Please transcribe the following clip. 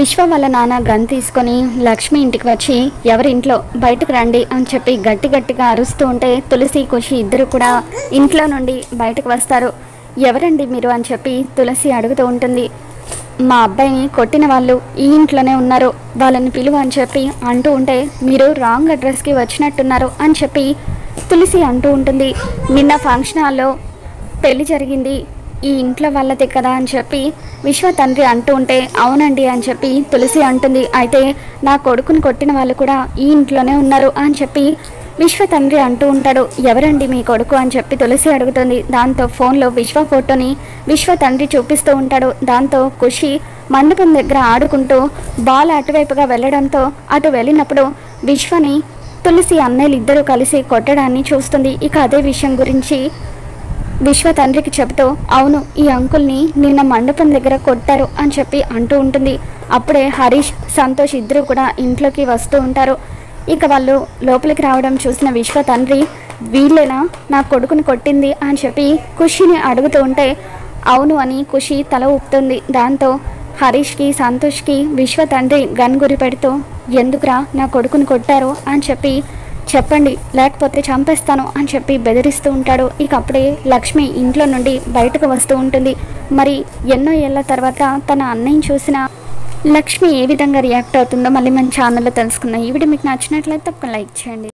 విశ్వ వాళ్ళ నాన్న గన్ తీసుకొని లక్ష్మి ఇంటికి వచ్చి ఎవరింట్లో బయటకు రండి అని చెప్పి గట్టి గట్టిగా అరుస్తూ ఉంటే తులసి ఖుషి ఇద్దరు కూడా ఇంట్లో నుండి బయటకు వస్తారు. ఎవరండి మీరు అని చెప్పి తులసి అడుగుతూ ఉంటుంది. మా అబ్బాయిని కొట్టిన వాళ్ళు ఈ ఇంట్లోనే ఉన్నారు, వాళ్ళని పిలువ అని చెప్పి అంటూ ఉంటే మీరు రాంగ్ అడ్రస్కి వచ్చినట్టున్నారు అని చెప్పి తులసి అంటూ ఉంటుంది. నిన్న ఫంక్షన్ హాల్లో పెళ్లి జరిగింది, ఈ ఇంట్లో వాళ్ళదే కదా అని చెప్పి విశ్వ తండ్రి అంటూ ఉంటే అవునండి అని చెప్పి తులసి అంటుంది. అయితే నా కొడుకుని కొట్టిన వాళ్ళు కూడా ఈ ఇంట్లోనే ఉన్నారు అని చెప్పి విశ్వ తండ్రి అంటూ ఉంటాడు. ఎవరండి మీ కొడుకు అని చెప్పి తులసి అడుగుతుంది. దాంతో ఫోన్లో విశ్వ ఫోటోని విశ్వ తండ్రి చూపిస్తూ ఉంటాడు. దాంతో ఖుషి మండపం దగ్గర ఆడుకుంటూ బాల్ అటువైపుగా వెళ్ళడంతో అటు వెళ్ళినప్పుడు విశ్వని తులసి అన్నయ్యలు ఇద్దరూ కలిసి కొట్టడాన్ని చూస్తుంది. ఇక అదే విషయం గురించి విశ్వ తండ్రికి చెబుతూ అవును, ఈ అంకుల్ని నిన్న మండపం దగ్గర కొట్టారు అని చెప్పి అంటూ ఉంటుంది. అప్పుడే హరీష్, సంతోష్ ఇద్దరు కూడా ఇంట్లోకి వస్తూ ఉంటారు. ఇక వాళ్ళు లోపలికి రావడం చూసిన విశ్వ తండ్రి వీళ్ళేనా నా కొడుకుని కొట్టింది అని చెప్పి ఖుషిని అడుగుతూ ఉంటే అవును అని ఖుషి తల ఊపుతుంది. దాంతో హరీష్కి, సంతోష్కి విశ్వ తండ్రి గన్ గురి పెడుతూ ఎందుకురా నా కొడుకుని కొట్టారు అని చెప్పి చెప్పండి, లేకపోతే చంపేస్తాను అని చెప్పి బెదిరిస్తూ ఉంటాడు. ఇక అప్పుడే లక్ష్మి ఇంట్లో నుండి బయటకు వస్తూ ఉంటుంది. మరి ఎన్నో ఏళ్ల తర్వాత తన అన్నయ్యని చూసిన లక్ష్మి ఏ విధంగా రియాక్ట్ అవుతుందో మళ్ళీ మన ఛానల్లో తెలుసుకుందాం. ఈ వీడియో మీకు నచ్చినట్లయితే తప్పకుండా లైక్ చేయండి.